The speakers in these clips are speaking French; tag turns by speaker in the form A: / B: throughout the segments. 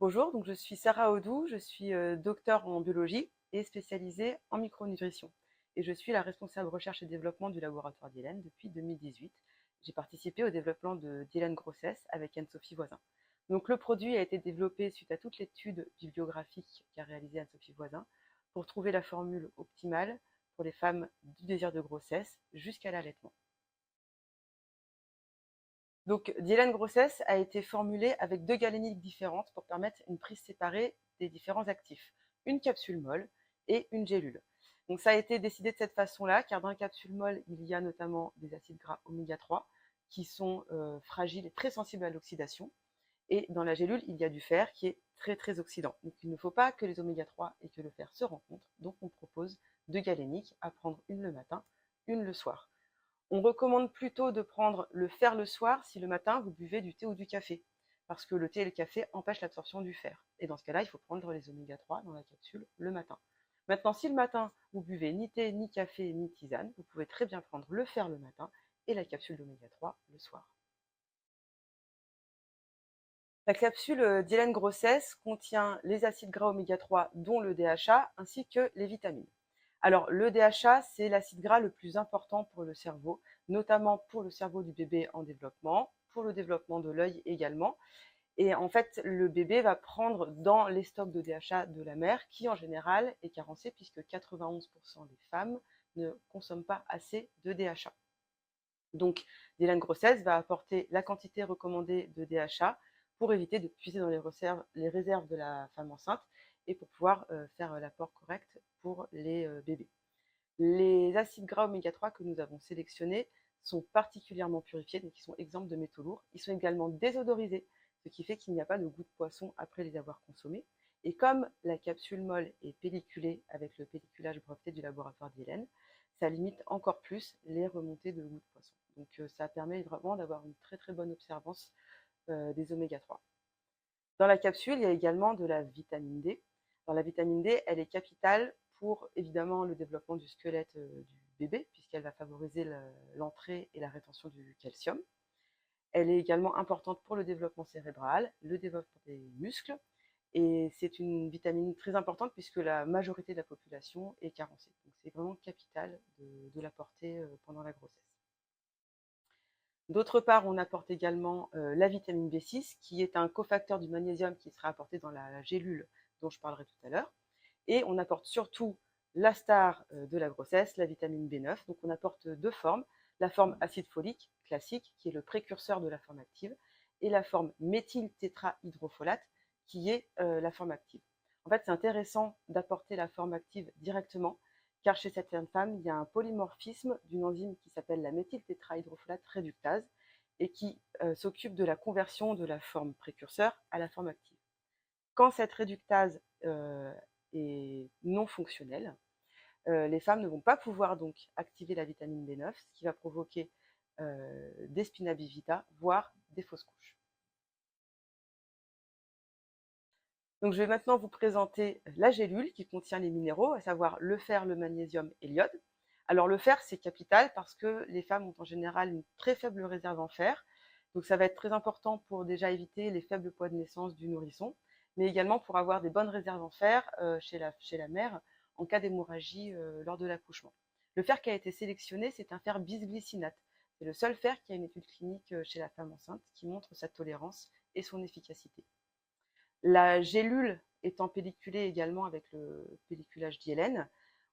A: Bonjour, donc je suis Sarah Audou, je suis docteure en biologie et spécialisée en micronutrition. Et je suis la responsable recherche et développement du laboratoire d'Hélène depuis 2018. J'ai participé au développement d'Hélène Grossesse avec Anne-Sophie Voisin. Donc le produit a été développé suite à toute l'étude bibliographique qu'a réalisée Anne-Sophie Voisin pour trouver la formule optimale pour les femmes du désir de grossesse jusqu'à l'allaitement. Donc, Dylan Grossesse a été formulée avec deux galéniques différentes pour permettre une prise séparée des différents actifs, une capsule molle et une gélule. Donc, ça a été décidé de cette façon-là, car dans la capsule molle, il y a notamment des acides gras oméga 3 qui sont fragiles et très sensibles à l'oxydation. Et dans la gélule, il y a du fer qui est très très oxydant. Donc, il ne faut pas que les oméga 3 et que le fer se rencontrent. Donc, on propose deux galéniques à prendre une le matin, une le soir. On recommande plutôt de prendre le fer le soir si le matin vous buvez du thé ou du café, parce que le thé et le café empêchent l'absorption du fer. Et dans ce cas-là, il faut prendre les oméga 3 dans la capsule le matin. Maintenant, si le matin vous buvez ni thé, ni café, ni tisane, vous pouvez très bien prendre le fer le matin et la capsule d'oméga 3 le soir. La capsule d'Hélène Grossesse contient les acides gras oméga 3, dont le DHA, ainsi que les vitamines. Alors, le DHA, c'est l'acide gras le plus important pour le cerveau, notamment pour le cerveau du bébé en développement, pour le développement de l'œil également. Et en fait, le bébé va prendre dans les stocks de DHA de la mère, qui en général est carencé, puisque 91% des femmes ne consomment pas assez de DHA. Donc, Dylan Grossesse va apporter la quantité recommandée de DHA pour éviter de puiser dans les réserves de la femme enceinte et pour pouvoir faire l'apport correct pour les bébés. Les acides gras oméga 3 que nous avons sélectionnés sont particulièrement purifiés, donc ils sont exempts de métaux lourds. Ils sont également désodorisés, ce qui fait qu'il n'y a pas de goût de poisson après les avoir consommés. Et comme la capsule molle est pelliculée avec le pelliculage breveté du laboratoire d'Hélène, ça limite encore plus les remontées de goût de poisson. Donc ça permet vraiment d'avoir une très très bonne observance des oméga 3. Dans la capsule, il y a également de la vitamine D. Alors, la vitamine D, elle est capitale pour évidemment le développement du squelette du bébé, puisqu'elle va favoriser l'entrée et la rétention du calcium. Elle est également importante pour le développement cérébral, le développement des muscles, et c'est une vitamine très importante puisque la majorité de la population est carencée. Donc c'est vraiment capital de l'apporter pendant la grossesse. D'autre part, on apporte également la vitamine B6, qui est un cofacteur du magnésium qui sera apporté dans la gélule dont je parlerai tout à l'heure. Et on apporte surtout la star de la grossesse, la vitamine B9. Donc on apporte deux formes, la forme acide folique classique, qui est le précurseur de la forme active, et la forme méthyltétrahydrofolate, qui est la forme active. En fait, c'est intéressant d'apporter la forme active directement, car chez certaines femmes, il y a un polymorphisme d'une enzyme qui s'appelle la méthyltétrahydrofolate réductase et qui s'occupe de la conversion de la forme précurseur à la forme active. Quand cette réductase est non fonctionnelle, les femmes ne vont pas pouvoir donc activer la vitamine B9, ce qui va provoquer des spina bifida, voire des fausses couches. Donc, je vais maintenant vous présenter la gélule qui contient les minéraux, à savoir le fer, le magnésium et l'iode. Alors, le fer, c'est capital parce que les femmes ont en général une très faible réserve en fer. Donc, ça va être très important pour déjà éviter les faibles poids de naissance du nourrisson, mais également pour avoir des bonnes réserves en fer chez la mère en cas d'hémorragie lors de l'accouchement. Le fer qui a été sélectionné, c'est un fer bisglycinate. C'est le seul fer qui a une étude clinique chez la femme enceinte qui montre sa tolérance et son efficacité. La gélule étant pelliculée également avec le pelliculage d'Hélène,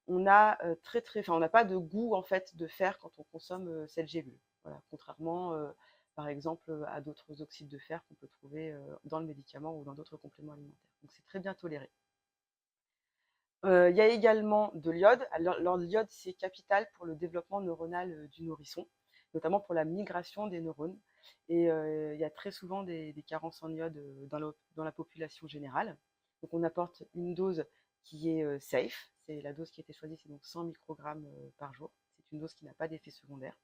A: on a on n'a pas de goût en fait de fer quand on consomme cette gélule. Voilà, contrairement par exemple à d'autres oxydes de fer qu'on peut trouver dans le médicament ou dans d'autres compléments alimentaires. Donc c'est très bien toléré. Il y a également de l'iode. Alors l'iode, c'est capital pour le développement neuronal du nourrisson, notamment pour la migration des neurones. Et il y a très souvent des carences en iode dans la population générale. Donc on apporte une dose qui est safe. C'est la dose qui a été choisie, c'est donc 100 microgrammes par jour. C'est une dose qui n'a pas d'effet secondaire.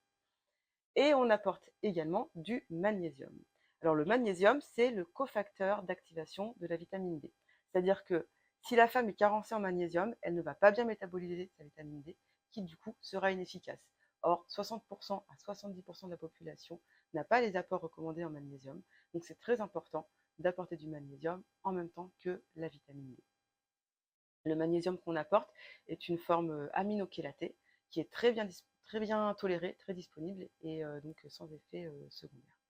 A: Et on apporte également du magnésium. Alors le magnésium, c'est le cofacteur d'activation de la vitamine D. C'est-à-dire que si la femme est carencée en magnésium, elle ne va pas bien métaboliser sa vitamine D, qui du coup sera inefficace. Or, 60% à 70% de la population n'a pas les apports recommandés en magnésium, donc c'est très important d'apporter du magnésium en même temps que la vitamine D. Le magnésium qu'on apporte est une forme aminochélatée qui est très bien tolérée, très disponible et donc sans effet secondaire.